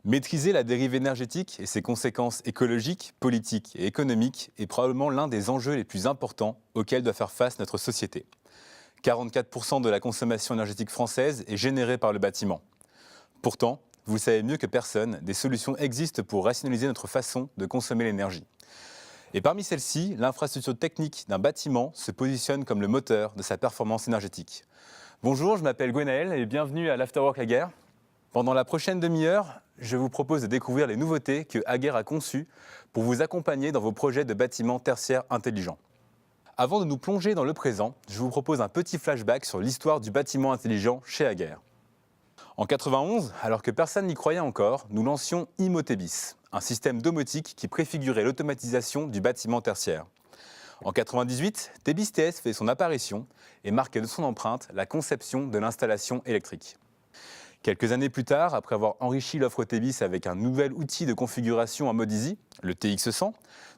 Maîtriser la dérive énergétique et ses conséquences écologiques, politiques et économiques est probablement l'un des enjeux les plus importants auxquels doit faire face notre société. 44% de la consommation énergétique française est générée par le bâtiment. Pourtant, vous le savez mieux que personne, des solutions existent pour rationaliser notre façon de consommer l'énergie. Et parmi celles-ci, l'infrastructure technique d'un bâtiment se positionne comme le moteur de sa performance énergétique. Bonjour, je m'appelle Gwenaël et bienvenue à l'Afterwork Aguerre. Pendant la prochaine demi-heure, je vous propose de découvrir les nouveautés que Aguerre a conçues pour vous accompagner dans vos projets de bâtiments tertiaires intelligents. Avant de nous plonger dans le présent, je vous propose un petit flashback sur l'histoire du bâtiment intelligent chez Aguerre. En 91, alors que personne n'y croyait encore, nous lancions Imotebis, un système domotique qui préfigurait l'automatisation du bâtiment tertiaire. En 98, Tebis TS fait son apparition et marque de son empreinte la conception de l'installation électrique. Quelques années plus tard, après avoir enrichi l'offre Tebis avec un nouvel outil de configuration en mode easy, le TX100,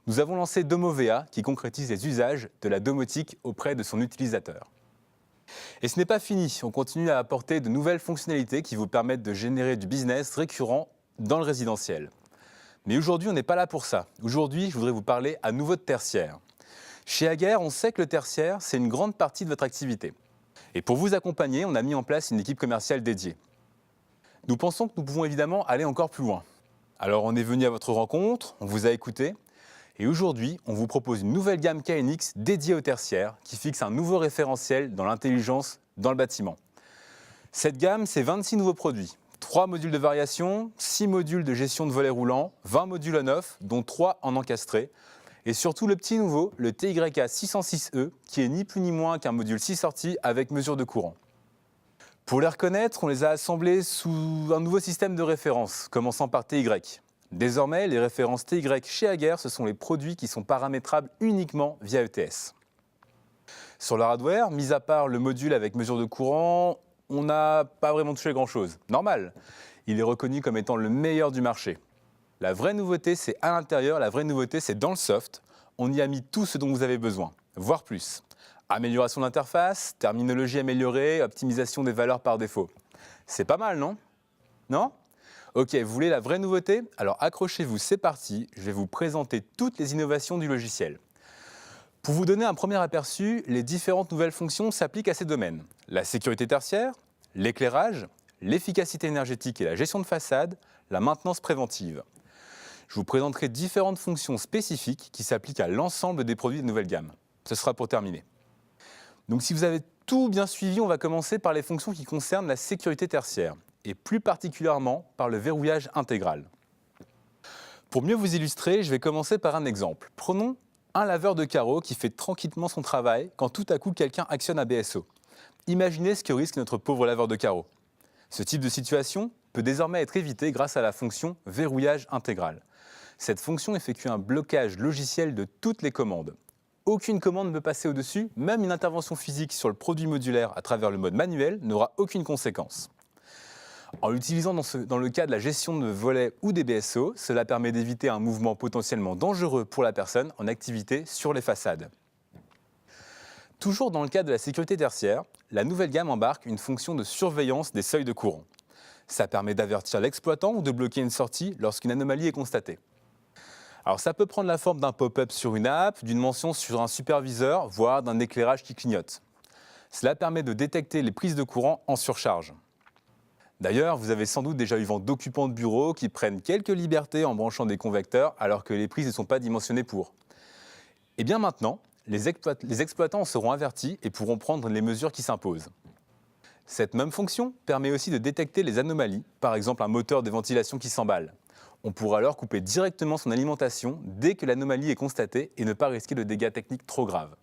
nous avons lancé Domovea qui concrétise les usages de la domotique auprès de son utilisateur. Et ce n'est pas fini, on continue à apporter de nouvelles fonctionnalités qui vous permettent de générer du business récurrent dans le résidentiel. Mais aujourd'hui, on n'est pas là pour ça. Aujourd'hui, je voudrais vous parler à nouveau de tertiaire. Chez Aguerre, on sait que le tertiaire, c'est une grande partie de votre activité. Et pour vous accompagner, on a mis en place une équipe commerciale dédiée. Nous pensons que nous pouvons évidemment aller encore plus loin. Alors on est venu à votre rencontre, on vous a écouté, et aujourd'hui, on vous propose une nouvelle gamme KNX dédiée au tertiaire qui fixe un nouveau référentiel dans l'intelligence dans le bâtiment. Cette gamme, c'est 26 nouveaux produits, 3 modules de variation, 6 modules de gestion de volets roulants, 20 modules en off, dont 3 en encastré, et surtout le petit nouveau, le TYK 606E, qui est ni plus ni moins qu'un module 6 sorties avec mesure de courant. Pour les reconnaître, on les a assemblés sous un nouveau système de référence, commençant par TY. Désormais, les références TY chez Aguerre, ce sont les produits qui sont paramétrables uniquement via ETS. Sur leur hardware, mis à part le module avec mesure de courant, on n'a pas vraiment touché grand-chose. Normal, il est reconnu comme étant le meilleur du marché. La vraie nouveauté, c'est à l'intérieur, la vraie nouveauté, c'est dans le soft. On y a mis tout ce dont vous avez besoin, voire plus. Amélioration d'interface, terminologie améliorée, optimisation des valeurs par défaut. C'est pas mal, non? Non? Ok, vous voulez la vraie nouveauté? Alors accrochez-vous, c'est parti, je vais vous présenter toutes les innovations du logiciel. Pour vous donner un premier aperçu, les différentes nouvelles fonctions s'appliquent à ces domaines. La sécurité tertiaire, l'éclairage, l'efficacité énergétique et la gestion de façade, la maintenance préventive. Je vous présenterai différentes fonctions spécifiques qui s'appliquent à l'ensemble des produits de nouvelle gamme. Ce sera pour terminer. Donc si vous avez tout bien suivi, on va commencer par les fonctions qui concernent la sécurité tertiaire, et plus particulièrement par le verrouillage intégral. Pour mieux vous illustrer, je vais commencer par un exemple. Prenons un laveur de carreaux qui fait tranquillement son travail quand tout à coup quelqu'un actionne un BSO. Imaginez ce que risque notre pauvre laveur de carreaux. Ce type de situation peut désormais être évité grâce à la fonction verrouillage intégral. Cette fonction effectue un blocage logiciel de toutes les commandes. Aucune commande ne peut passer au-dessus, même une intervention physique sur le produit modulaire à travers le mode manuel n'aura aucune conséquence. En l'utilisant dans le cas de la gestion de volets ou des BSO, cela permet d'éviter un mouvement potentiellement dangereux pour la personne en activité sur les façades. Toujours dans le cadre de la sécurité tertiaire, la nouvelle gamme embarque une fonction de surveillance des seuils de courant. Ça permet d'avertir l'exploitant ou de bloquer une sortie lorsqu'une anomalie est constatée. Alors ça peut prendre la forme d'un pop-up sur une app, d'une mention sur un superviseur, voire d'un éclairage qui clignote. Cela permet de détecter les prises de courant en surcharge. D'ailleurs, vous avez sans doute déjà eu vent d'occupants de bureaux qui prennent quelques libertés en branchant des convecteurs alors que les prises ne sont pas dimensionnées pour. Et bien maintenant, les exploitants en seront avertis et pourront prendre les mesures qui s'imposent. Cette même fonction permet aussi de détecter les anomalies, par exemple un moteur de ventilation qui s'emballe. On pourra alors couper directement son alimentation dès que l'anomalie est constatée et ne pas risquer de dégâts techniques trop graves.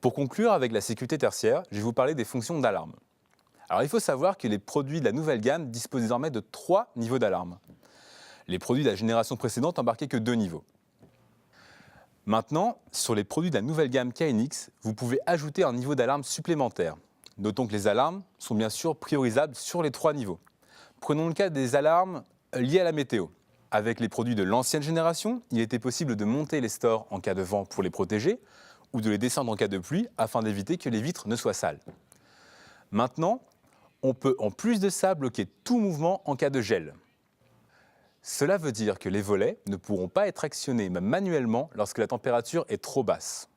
Pour conclure avec la sécurité tertiaire, je vais vous parler des fonctions d'alarme. Alors il faut savoir que les produits de la nouvelle gamme disposent désormais de 3 niveaux d'alarme. Les produits de la génération précédente embarquaient que 2 niveaux. Maintenant, sur les produits de la nouvelle gamme KNX, vous pouvez ajouter un niveau d'alarme supplémentaire. Notons que les alarmes sont bien sûr priorisables sur les 3 niveaux. Prenons le cas des alarmes liées à la météo. Avec les produits de l'ancienne génération, il était possible de monter les stores en cas de vent pour les protéger ou de les descendre en cas de pluie afin d'éviter que les vitres ne soient sales. Maintenant, on peut en plus de ça bloquer tout mouvement en cas de gel. Cela veut dire que les volets ne pourront pas être actionnés même manuellement lorsque la température est trop basse.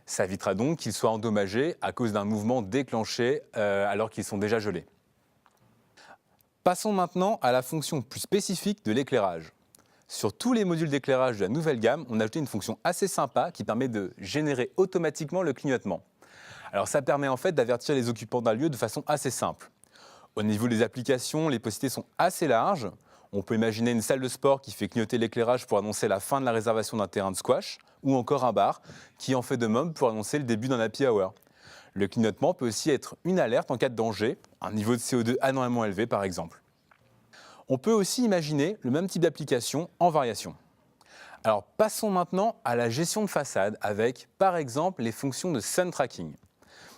Ça évitera donc qu'ils soient endommagés à cause d'un mouvement déclenché alors qu'ils sont déjà gelés. Passons maintenant à la fonction plus spécifique de l'éclairage. Sur tous les modules d'éclairage de la nouvelle gamme, on a ajouté une fonction assez sympa qui permet de générer automatiquement le clignotement. Alors ça permet en fait d'avertir les occupants d'un lieu de façon assez simple. Au niveau des applications, les possibilités sont assez larges. On peut imaginer une salle de sport qui fait clignoter l'éclairage pour annoncer la fin de la réservation d'un terrain de squash, ou encore un bar qui en fait de même pour annoncer le début d'un happy hour. Le clignotement peut aussi être une alerte en cas de danger, un niveau de CO2 anormalement élevé par exemple. On peut aussi imaginer le même type d'application en variation. Alors passons maintenant à la gestion de façade avec par exemple les fonctions de sun tracking.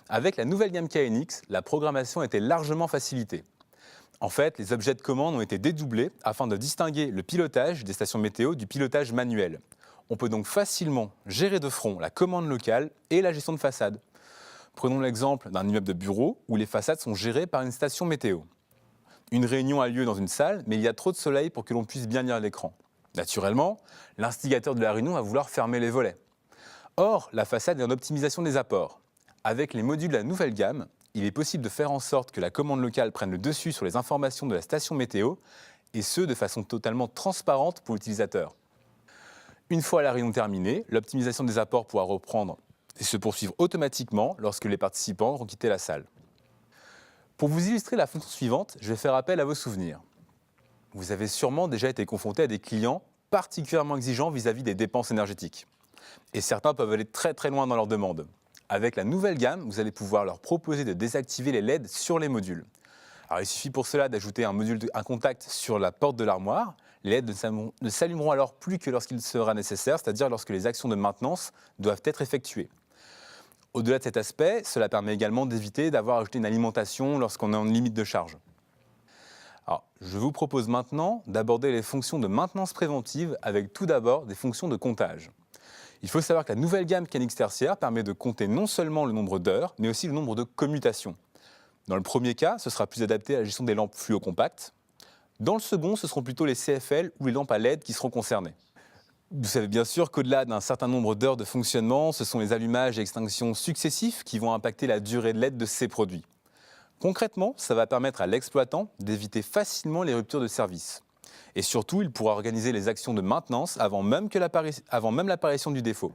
Avec la nouvelle gamme KNX, la programmation a été largement facilitée. En fait, les objets de commande ont été dédoublés afin de distinguer le pilotage des stations météo du pilotage manuel. On peut donc facilement gérer de front la commande locale et la gestion de façade. Prenons l'exemple d'un immeuble de bureau où les façades sont gérées par une station météo. Une réunion a lieu dans une salle, mais il y a trop de soleil pour que l'on puisse bien lire l'écran. Naturellement, l'instigateur de la réunion va vouloir fermer les volets. Or, la façade est en optimisation des apports. Avec les modules de la nouvelle gamme, il est possible de faire en sorte que la commande locale prenne le dessus sur les informations de la station météo, et ce de façon totalement transparente pour l'utilisateur. Une fois la réunion terminée, l'optimisation des apports pourra reprendre et se poursuivre automatiquement lorsque les participants auront quitté la salle. Pour vous illustrer la fonction suivante, je vais faire appel à vos souvenirs. Vous avez sûrement déjà été confronté à des clients particulièrement exigeants vis-à-vis des dépenses énergétiques. Et certains peuvent aller très très loin dans leurs demandes. Avec la nouvelle gamme, vous allez pouvoir leur proposer de désactiver les LED sur les modules. Alors, il suffit pour cela d'ajouter un contact sur la porte de l'armoire. Les LED ne s'allumeront alors plus que lorsqu'il sera nécessaire, c'est-à-dire lorsque les actions de maintenance doivent être effectuées. Au-delà de cet aspect, cela permet également d'éviter d'avoir ajouté une alimentation lorsqu'on est en limite de charge. Alors, je vous propose maintenant d'aborder les fonctions de maintenance préventive avec tout d'abord des fonctions de comptage. Il faut savoir que la nouvelle gamme KNX tertiaire permet de compter non seulement le nombre d'heures, mais aussi le nombre de commutations. Dans le premier cas, ce sera plus adapté à la gestion des lampes fluo-compactes. Dans le second, ce seront plutôt les CFL ou les lampes à LED qui seront concernées. Vous savez bien sûr qu'au-delà d'un certain nombre d'heures de fonctionnement, ce sont les allumages et extinctions successifs qui vont impacter la durée de LED de ces produits. Concrètement, ça va permettre à l'exploitant d'éviter facilement les ruptures de service. Et surtout, il pourra organiser les actions de maintenance avant même l'apparition du défaut.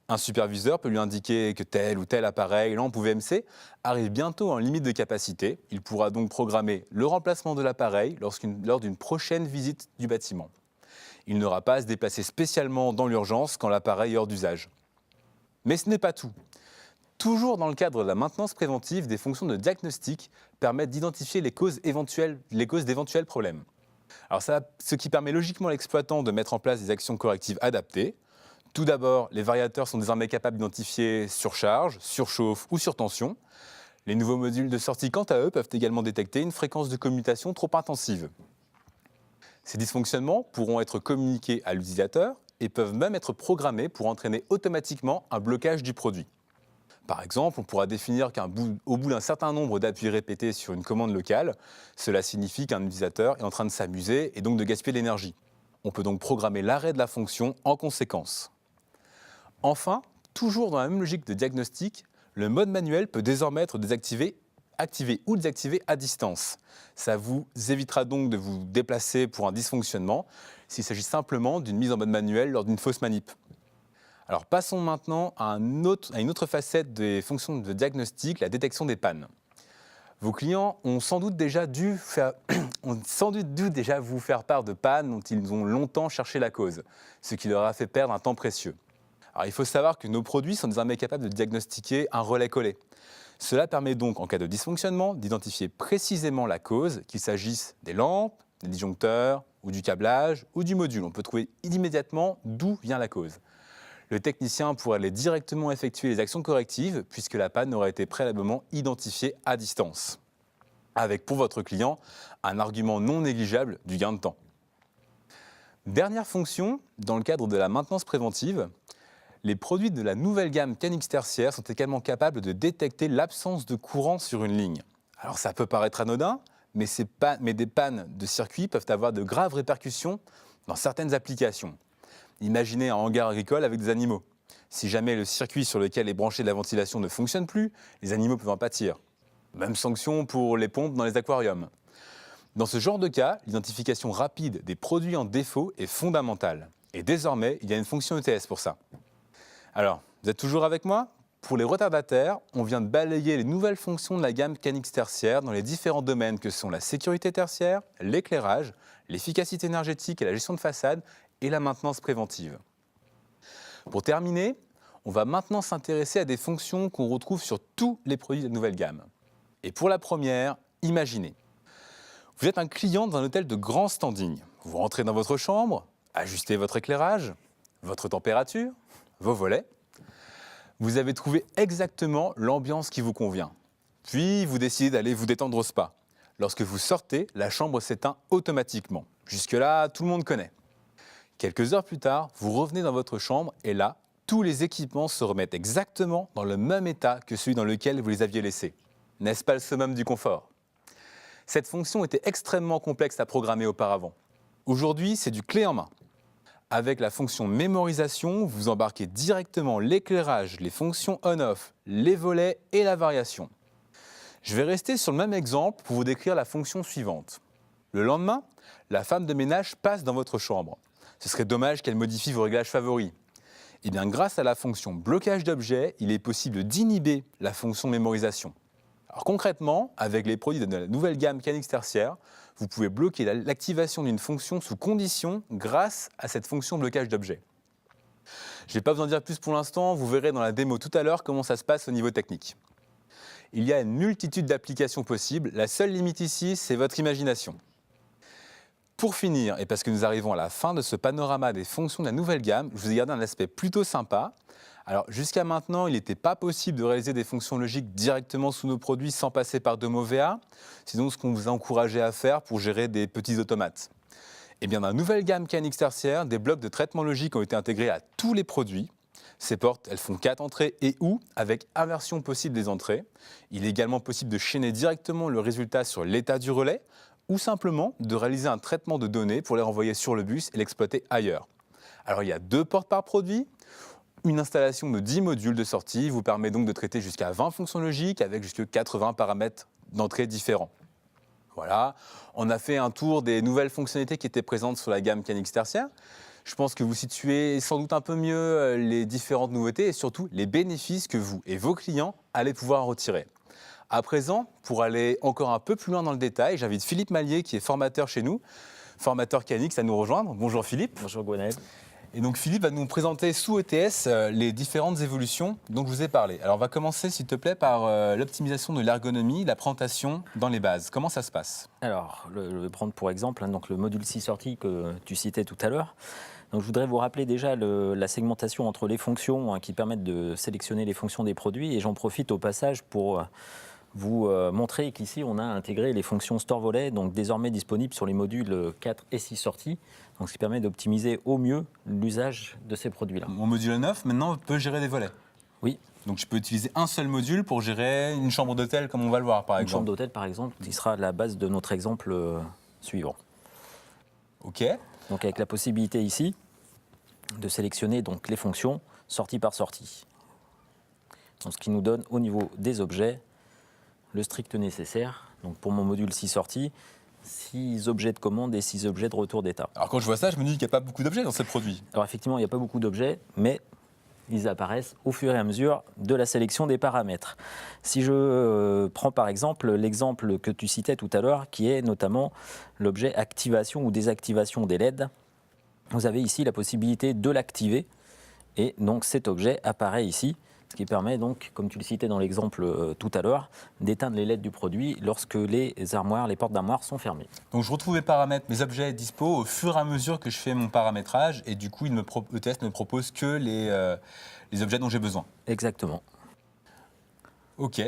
Un superviseur peut lui indiquer que tel ou tel appareil, lampe ou VMC, arrive bientôt en limite de capacité. Il pourra donc programmer le remplacement de l'appareil lors d'une prochaine visite du bâtiment. Il n'aura pas à se déplacer spécialement dans l'urgence quand l'appareil est hors d'usage. Mais ce n'est pas tout. Toujours dans le cadre de la maintenance préventive, des fonctions de diagnostic permettent d'identifier les causes d'éventuels problèmes. Alors ce qui permet logiquement à l'exploitant de mettre en place des actions correctives adaptées. Tout d'abord, les variateurs sont désormais capables d'identifier surcharge, surchauffe ou surtension. Les nouveaux modules de sortie, quant à eux, peuvent également détecter une fréquence de commutation trop intensive. Ces dysfonctionnements pourront être communiqués à l'utilisateur et peuvent même être programmés pour entraîner automatiquement un blocage du produit. Par exemple, on pourra définir qu'au bout d'un certain nombre d'appuis répétés sur une commande locale, cela signifie qu'un utilisateur est en train de s'amuser et donc de gaspiller de l'énergie. On peut donc programmer l'arrêt de la fonction en conséquence. Enfin, toujours dans la même logique de diagnostic, le mode manuel peut désormais être activé ou désactivé à distance. Ça vous évitera donc de vous déplacer pour un dysfonctionnement s'il s'agit simplement d'une mise en mode manuel lors d'une fausse manip. Alors passons maintenant à une autre facette des fonctions de diagnostic, la détection des pannes. Vos clients ont sans doute déjà dû vous faire part de pannes dont ils ont longtemps cherché la cause, ce qui leur a fait perdre un temps précieux. Alors il faut savoir que nos produits sont désormais capables de diagnostiquer un relais collé. Cela permet donc, en cas de dysfonctionnement, d'identifier précisément la cause, qu'il s'agisse des lampes, des disjoncteurs, ou du câblage, ou du module. On peut trouver immédiatement d'où vient la cause. Le technicien pourra aller directement effectuer les actions correctives puisque la panne aura été préalablement identifiée à distance. Avec pour votre client un argument non négligeable du gain de temps. Dernière fonction, dans le cadre de la maintenance préventive, les produits de la nouvelle gamme KNX tertiaire sont également capables de détecter l'absence de courant sur une ligne. Alors ça peut paraître anodin, mais des pannes de circuit peuvent avoir de graves répercussions dans certaines applications. Imaginez un hangar agricole avec des animaux. Si jamais le circuit sur lequel est branchée la ventilation ne fonctionne plus, les animaux peuvent en pâtir. Même sanction pour les pompes dans les aquariums. Dans ce genre de cas, l'identification rapide des produits en défaut est fondamentale. Et désormais, il y a une fonction ETS pour ça. Alors, vous êtes toujours avec moi ? Pour les retardataires, on vient de balayer les nouvelles fonctions de la gamme CANX tertiaire dans les différents domaines que sont la sécurité tertiaire, l'éclairage, l'efficacité énergétique et la gestion de façade et la maintenance préventive. Pour terminer, on va maintenant s'intéresser à des fonctions qu'on retrouve sur tous les produits de la nouvelle gamme. Et pour la première, imaginez. Vous êtes un client dans un hôtel de grand standing. Vous rentrez dans votre chambre, ajustez votre éclairage, votre température, vos volets. Vous avez trouvé exactement l'ambiance qui vous convient. Puis, vous décidez d'aller vous détendre au spa. Lorsque vous sortez, la chambre s'éteint automatiquement. Jusque-là, tout le monde connaît. Quelques heures plus tard, vous revenez dans votre chambre et là, tous les équipements se remettent exactement dans le même état que celui dans lequel vous les aviez laissés. N'est-ce pas le summum du confort ? Cette fonction était extrêmement complexe à programmer auparavant. Aujourd'hui, c'est du clé en main. Avec la fonction mémorisation, vous embarquez directement l'éclairage, les fonctions on-off, les volets et la variation. Je vais rester sur le même exemple pour vous décrire la fonction suivante. Le lendemain, la femme de ménage passe dans votre chambre. Ce serait dommage qu'elle modifie vos réglages favoris. Eh bien, grâce à la fonction blocage d'objets, il est possible d'inhiber la fonction mémorisation. Alors concrètement, avec les produits de la nouvelle gamme CANX tertiaire, vous pouvez bloquer l'activation d'une fonction sous condition grâce à cette fonction blocage d'objets. Je ne vais pas vous en dire plus pour l'instant, vous verrez dans la démo tout à l'heure comment ça se passe au niveau technique. Il y a une multitude d'applications possibles, la seule limite ici, c'est votre imagination. Pour finir, et parce que nous arrivons à la fin de ce panorama des fonctions de la nouvelle gamme, je vous ai gardé un aspect plutôt sympa. Alors jusqu'à maintenant, il n'était pas possible de réaliser des fonctions logiques directement sous nos produits sans passer par DomoVA. C'est donc ce qu'on vous a encouragé à faire pour gérer des petits automates. Et bien dans la nouvelle gamme CANX tertiaire, des blocs de traitement logique ont été intégrés à tous les produits. Ces portes, elles font 4 entrées et ou avec inversion possible des entrées. Il est également possible de chaîner directement le résultat sur l'état du relais, ou simplement de réaliser un traitement de données pour les renvoyer sur le bus et l'exploiter ailleurs. Alors il y a 2 portes par produit. Une installation de 10 modules de sortie vous permet donc de traiter jusqu'à 20 fonctions logiques avec jusqu'à 80 paramètres d'entrée différents. Voilà, on a fait un tour des nouvelles fonctionnalités qui étaient présentes sur la gamme CANX tertiaire. Je pense que vous situez sans doute un peu mieux les différentes nouveautés et surtout les bénéfices que vous et vos clients allez pouvoir en retirer. À présent, pour aller encore un peu plus loin dans le détail, j'invite Philippe Mallier, qui est formateur chez nous, formateur CANX, à nous rejoindre. Bonjour Philippe. Bonjour Gwenaël. Et donc Philippe va nous présenter sous ETS les différentes évolutions dont je vous ai parlé. Alors on va commencer, s'il te plaît, par l'optimisation de l'ergonomie, la présentation dans les bases. Comment ça se passe ? Alors, je vais prendre pour exemple donc le module 6 sortie que tu citais tout à l'heure. Donc, je voudrais vous rappeler déjà la segmentation entre les fonctions qui permettent de sélectionner les fonctions des produits. Et j'en profite au passage pour vous montrer qu'ici, on a intégré les fonctions Store Volet, donc désormais disponibles sur les modules 4 et 6 sorties, donc ce qui permet d'optimiser au mieux l'usage de ces produits-là. Mon module 9, maintenant, peut gérer des volets. Oui. Donc je peux utiliser un seul module pour gérer une chambre d'hôtel, comme on va le voir, par exemple. Une chambre d'hôtel, par exemple, qui sera la base de notre exemple suivant. OK. Donc avec la possibilité ici de sélectionner donc les fonctions sortie par sortie. Donc, ce qui nous donne au niveau des objets le strict nécessaire. Donc pour mon module 6 sorties, 6 objets de commande et 6 objets de retour d'état. Alors quand je vois ça, je me dis qu'il n'y a pas beaucoup d'objets dans ces produits. Alors effectivement, il n'y a pas beaucoup d'objets, mais ils apparaissent au fur et à mesure de la sélection des paramètres. Si je prends par exemple l'exemple que tu citais tout à l'heure, qui est notamment l'objet activation ou désactivation des LED, vous avez ici la possibilité de l'activer, et donc cet objet apparaît ici, ce qui permet donc, comme tu le citais dans l'exemple tout à l'heure, d'éteindre les LED du produit lorsque les armoires, les portes d'armoire sont fermées. Donc je retrouve les paramètres, mes objets dispo au fur et à mesure que je fais mon paramétrage, et du coup ETS ne me propose que les objets dont j'ai besoin. Exactement. Ok.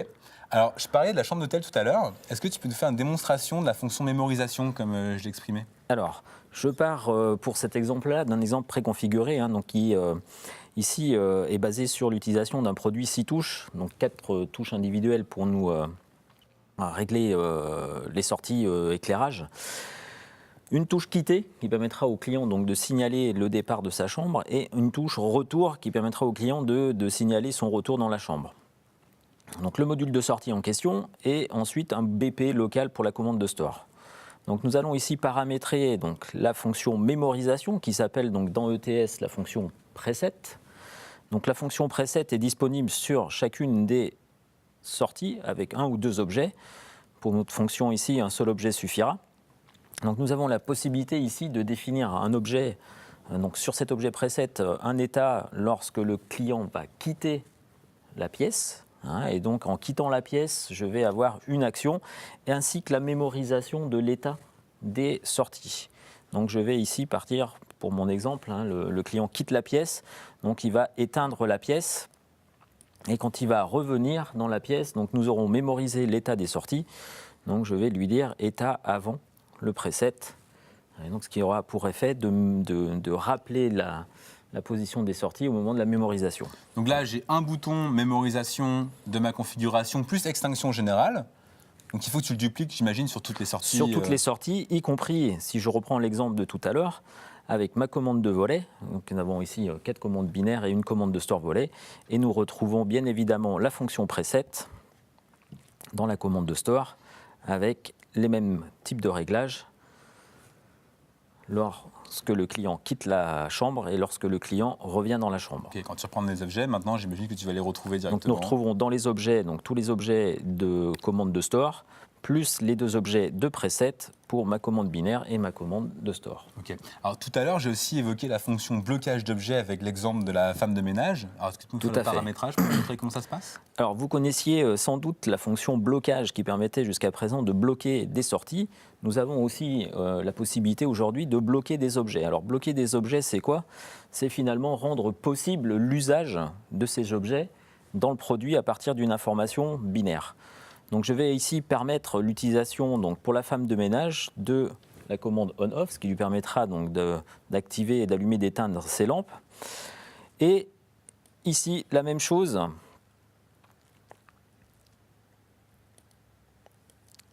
Alors je parlais de la chambre d'hôtel tout à l'heure. Est-ce que tu peux nous faire une démonstration de la fonction mémorisation comme je l'ai exprimé ? Alors, je pars pour cet exemple-là d'un exemple préconfiguré, donc qui ici est basé sur l'utilisation d'un produit 6 touches, donc 4 touches individuelles pour nous régler les sorties éclairage. Une touche quitter qui permettra au client donc de signaler le départ de sa chambre et une touche retour qui permettra au client de signaler son retour dans la chambre. Donc le module de sortie en question et ensuite un BP local pour la commande de store. Donc nous allons ici paramétrer donc la fonction mémorisation qui s'appelle donc dans ETS la fonction preset. Donc la fonction preset est disponible sur chacune des sorties avec un ou deux objets. Pour notre fonction ici, un seul objet suffira. Donc nous avons la possibilité ici de définir un objet, donc sur cet objet preset, un état lorsque le client va quitter la pièce. Et donc en quittant la pièce, je vais avoir une action, ainsi que la mémorisation de l'état des sorties. Donc je vais ici partir, pour mon exemple, le client quitte la pièce, donc il va éteindre la pièce. Et quand il va revenir dans la pièce, donc nous aurons mémorisé l'état des sorties. Donc je vais lui dire état avant le preset. Et donc ce qui aura pour effet de rappeler la position des sorties au moment de la mémorisation. Donc là, j'ai un bouton mémorisation de ma configuration plus extinction générale. Donc il faut que tu le dupliques, j'imagine, sur toutes les sorties. Sur toutes les sorties, y compris, si je reprends l'exemple de tout à l'heure, avec ma commande de volet. Donc nous avons ici 4 commandes binaires et une commande de store volet. Et nous retrouvons bien évidemment la fonction preset dans la commande de store avec les mêmes types de réglages lorsque le client quitte la chambre et lorsque le client revient dans la chambre. Okay, quand tu reprends les objets, maintenant j'imagine que tu vas les retrouver directement. Donc nous retrouvons dans les objets, donc tous les objets de commande de store, plus les 2 objets de preset pour ma commande binaire et ma commande de store. Ok. Alors tout à l'heure, j'ai aussi évoqué la fonction blocage d'objets avec l'exemple de la femme de ménage. Alors est-ce que tu peux nous faire le paramétrage pour montrer comment ça se passe ? Alors vous connaissiez sans doute la fonction blocage qui permettait jusqu'à présent de bloquer des sorties. Nous avons aussi la possibilité aujourd'hui de bloquer des objets. Alors bloquer des objets, c'est quoi ? C'est finalement rendre possible l'usage de ces objets dans le produit à partir d'une information binaire. Donc je vais ici permettre l'utilisation donc pour la femme de ménage de la commande on/off, ce qui lui permettra donc d'activer et d'allumer, d'éteindre ses lampes. Et ici la même chose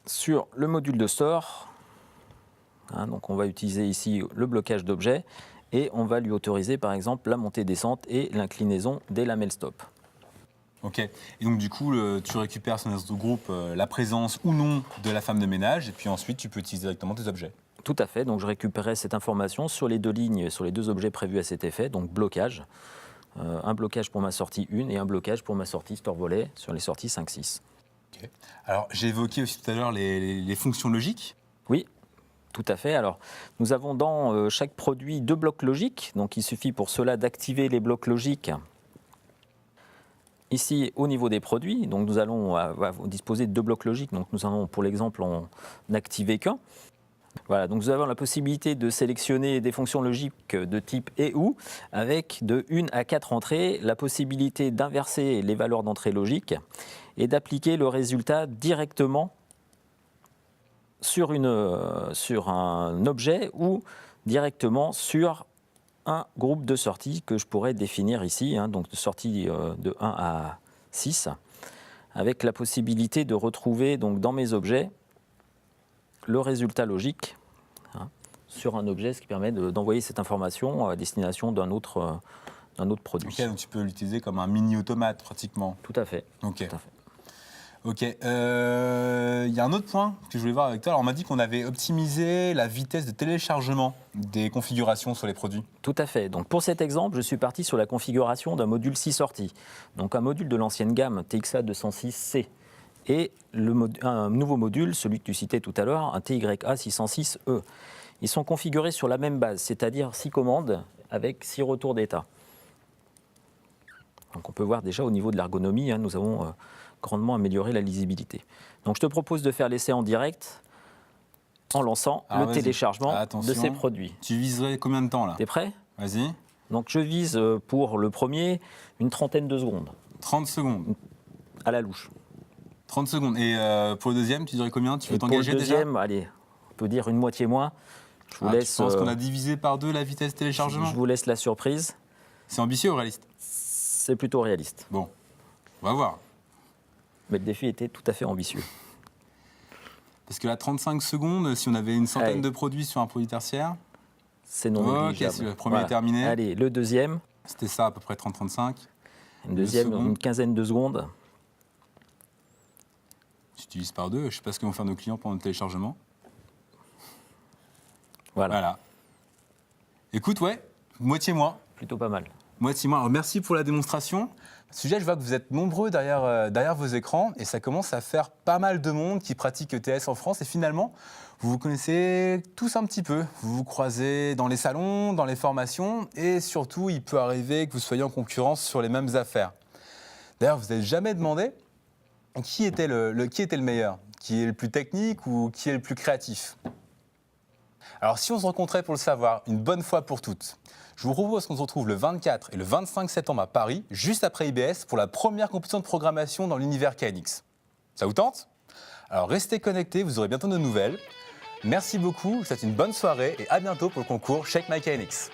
sur le module de store. Donc on va utiliser ici le blocage d'objets et on va lui autoriser par exemple la montée-descente et l'inclinaison des lamelles stop. Ok, et donc du coup, tu récupères sur notre groupe la présence ou non de la femme de ménage, et puis ensuite tu peux utiliser directement tes objets. Tout à fait, donc je récupérais cette information sur les 2 lignes, sur les 2 objets prévus à cet effet, donc blocage. Un blocage pour ma sortie 1 et un blocage pour ma sortie store volet sur les sorties 5-6. Okay. Alors j'ai évoqué aussi tout à l'heure les fonctions logiques. Oui, tout à fait. Alors nous avons dans chaque produit 2 blocs logiques, donc il suffit pour cela d'activer les blocs logiques. Ici, au niveau des produits, donc nous allons disposer de 2 blocs logiques. Donc nous allons, pour l'exemple, en activer qu'un. Voilà, donc nous avons la possibilité de sélectionner des fonctions logiques de type et ou, avec de 1 à 4 entrées, la possibilité d'inverser les valeurs d'entrée logique et d'appliquer le résultat directement sur un objet ou directement sur un groupe de sorties que je pourrais définir ici, donc de sorties de 1 à 6, avec la possibilité de retrouver donc, dans mes objets le résultat logique sur un objet, ce qui permet d'envoyer cette information à destination d'un autre produit. Ok, donc tu peux l'utiliser comme un mini-automate pratiquement. Tout à fait. Ok. Tout à fait. Ok, il y a un autre point que je voulais voir avec toi. Alors, on m'a dit qu'on avait optimisé la vitesse de téléchargement des configurations sur les produits. Tout à fait. Donc pour cet exemple, je suis parti sur la configuration d'un module 6 sorties. Donc un module de l'ancienne gamme TXA 206C et un nouveau module, celui que tu citais tout à l'heure, un TYA 606E. Ils sont configurés sur la même base, c'est-à-dire 6 commandes avec 6 retours d'état. Donc on peut voir déjà au niveau de l'ergonomie, nous avons grandement amélioré la lisibilité. Donc je te propose de faire l'essai en direct en lançant le téléchargement de ces produits. Tu viserais combien de temps là ? T'es prêt ? Vas-y. Donc je vise pour le premier une trentaine de secondes. 30 secondes. À la louche. 30 secondes. Et pour le deuxième, tu dirais combien ? Tu veux t'engager déjà ? Pour le deuxième, allez, on peut dire une moitié moins. Je vous laisse. Tu penses qu'on a divisé par 2 la vitesse de téléchargement ? Je vous laisse la surprise. C'est ambitieux ou réaliste ? C'est plutôt réaliste. Bon, on va voir. Mais le défi était tout à fait ambitieux. Parce que là, 35 secondes, si on avait une centaine Allez. de produits sur un produit tertiaire. C'est non Ok, négligeable. c'est le premier est terminé. Allez, le deuxième. C'était ça, à peu près 30-35. Une deuxième, second. une quinzaine de secondes. Si tu divises par deux, je ne sais pas ce que vont faire nos clients pendant le téléchargement. Voilà. Écoute, ouais, moitié moins. Plutôt pas mal. Moitié moins. Alors, merci pour la démonstration. Sujet, je vois que vous êtes nombreux derrière vos écrans et ça commence à faire pas mal de monde qui pratique ETS en France. Et finalement, vous vous connaissez tous un petit peu. Vous vous croisez dans les salons, dans les formations et surtout, il peut arriver que vous soyez en concurrence sur les mêmes affaires. D'ailleurs, vous n'avez jamais demandé qui était le meilleur, qui est le plus technique ou qui est le plus créatif. Alors, si on se rencontrait pour le savoir, une bonne fois pour toutes, je vous propose qu'on se retrouve le 24 et le 25 septembre à Paris, juste après IBS, pour la première compétition de programmation dans l'univers KNX. Ça vous tente? Alors, restez connectés, vous aurez bientôt de nouvelles. Merci beaucoup, je vous souhaite une bonne soirée et à bientôt pour le concours Shake My KNX.